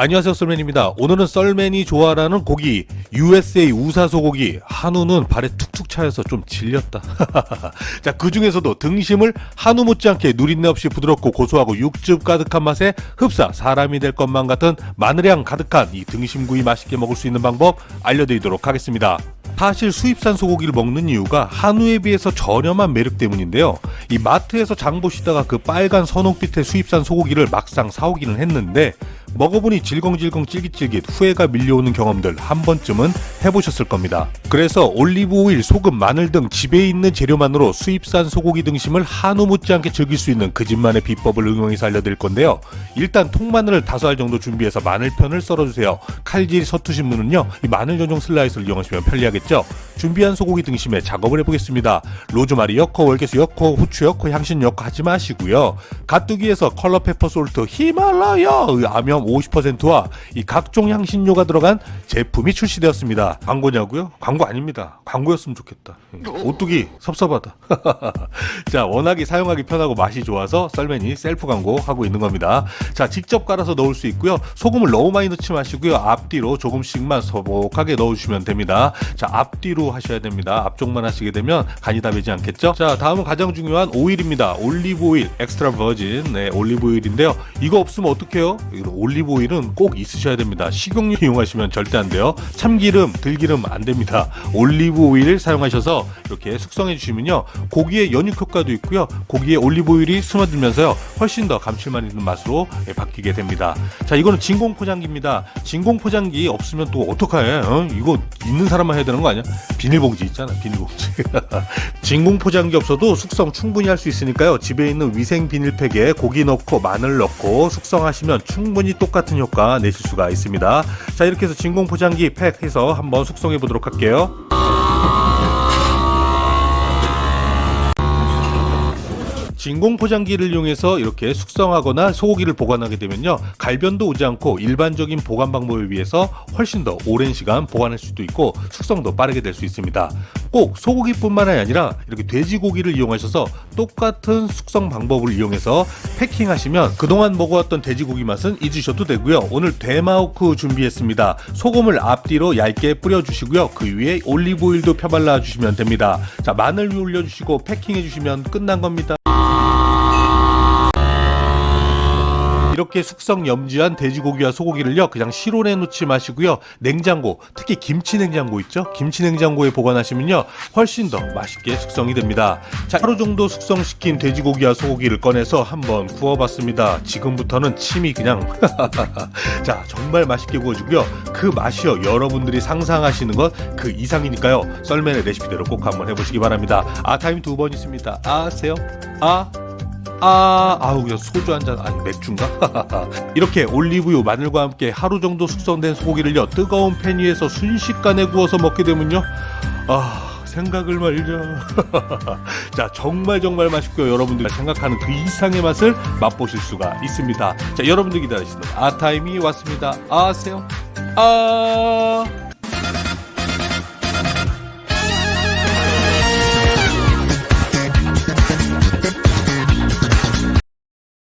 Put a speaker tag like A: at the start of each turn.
A: 안녕하세요, 썰맨입니다. 오늘은 썰맨이 좋아하는 고기 USA 우사 소고기. 한우는 발에 툭툭 차여서 좀 질렸다. 자, 그 중에서도 등심을 한우 못지않게 누린내 없이 부드럽고 고소하고 육즙 가득한 맛에 흡사 사람이 될 것만 같은 마늘향 가득한 이 등심구이 맛있게 먹을 수 있는 방법 알려드리도록 하겠습니다. 사실 수입산 소고기를 먹는 이유가 한우에 비해서 저렴한 매력 때문인데요. 이 마트에서 장 보시다가 그 빨간 선홍빛의 수입산 소고기를 막상 사오기는 했는데 먹어보니 질겅질겅 찔깃찔깃 후회가 밀려오는 경험들 한 번쯤은 해보셨을 겁니다. 그래서 올리브 오일, 소금, 마늘 등 집에 있는 재료만으로 수입산 소고기 등심을 한우 못지않게 즐길 수 있는 그 집만의 비법을 응용해서 알려드릴 건데요. 일단 통마늘을 5알 정도 준비해서 마늘편을 썰어주세요. 칼질이 서투신 분은요, 이 마늘 전용 슬라이스를 이용하시면 편리하겠죠. 준비한 소고기 등심에 작업을 해보겠습니다. 로즈마리 넣고, 월계수 넣고, 후추 넣고, 향신 넣고 하지 마시고요. 가뚜기에서 컬러 페퍼 솔트 히말라야 암염 50%와 이 각종 향신료가 들어간 제품이 출시되었습니다. 광고냐고요? 광고 아닙니다. 광고였으면 좋겠다. 오뚜기 섭섭하다. 자, 워낙에 사용하기 편하고 맛이 좋아서 썰맨이 셀프 광고하고 있는 겁니다. 자, 직접 갈아서 넣을 수 있고요. 소금을 너무 많이 넣지 마시고요. 앞뒤로 조금씩만 소복하게 넣어주시면 됩니다. 자, 앞뒤로 하셔야 됩니다. 앞쪽만 하시게 되면 간이 다 배지 않겠죠? 자, 다음은 가장 중요한 오일입니다. 올리브 오일, 엑스트라 버진 올리브 오일인데요. 이거 없으면 어떡해요? 올리브 오일은 꼭 있으셔야 됩니다. 식용유 이용하시면 절대 안 돼요. 참기름, 들기름 안 됩니다. 올리브 오일 사용하셔서 이렇게 숙성해 주시면요, 고기에 연육 효과도 있고요, 고기에 올리브 오일이 스며들면서요 훨씬 더 감칠맛 있는 맛으로 바뀌게 됩니다. 자, 이거는 진공 포장기입니다. 진공 포장기 없으면 또 어떡해? 이거 있는 사람만 해야 되는 거 아니야? 비닐봉지 있잖아, 비닐봉지. 진공 포장기 없어도 숙성 충분히 할 수 있으니까요, 집에 있는 위생 비닐팩에 고기 넣고 마늘 넣고 숙성하시면 충분히 똑같은 효과 내실 수가 있습니다. 자, 이렇게 해서 진공 포장기 팩해서 한번 숙성해 보도록 할게요. 진공 포장기를 이용해서 이렇게 숙성하거나 소고기를 보관하게 되면요, 갈변도 오지 않고 일반적인 보관 방법에 비해서 훨씬 더 오랜 시간 보관할 수도 있고 숙성도 빠르게 될 수 있습니다. 꼭 소고기뿐만 아니라 이렇게 돼지고기를 이용하셔서 똑같은 숙성 방법을 이용해서 패킹하시면 그동안 먹어왔던 돼지고기 맛은 잊으셔도 되고요. 오늘 대마호크 준비했습니다. 소금을 앞뒤로 얇게 뿌려주시고요. 그 위에 올리브 오일도 펴발라 주시면 됩니다. 자, 마늘 위 올려주시고 패킹해 주시면 끝난 겁니다. 이렇게 숙성 염지한 돼지고기와 소고기를요, 그냥 실온에 놓지 마시고요, 냉장고, 특히 김치 냉장고 있죠? 김치 냉장고에 보관하시면요 훨씬 더 맛있게 숙성이 됩니다. 자, 하루 정도 숙성시킨 돼지고기와 소고기를 꺼내서 한번 구워봤습니다. 지금부터는 침이 그냥 자, 정말 맛있게 구워지고요, 그 맛이요 여러분들이 상상하시는 것 그 이상이니까요, 썰맨의 레시피대로 꼭 한번 해보시기 바랍니다. 타임 2번 있습니다. 아세요? 그냥 소주 한잔, 아니 맥주인가? 이렇게 올리브유, 마늘과 함께 하루 정도 숙성된 소고기를요, 뜨거운 팬 위에서 순식간에 구워서 먹게 되면요, 생각을 말자. 자, 정말 정말 맛있고요, 여러분들이 생각하는 그 이상의 맛을 맛보실 수가 있습니다. 자, 여러분들 기다리시는 타임이 왔습니다. 아세요?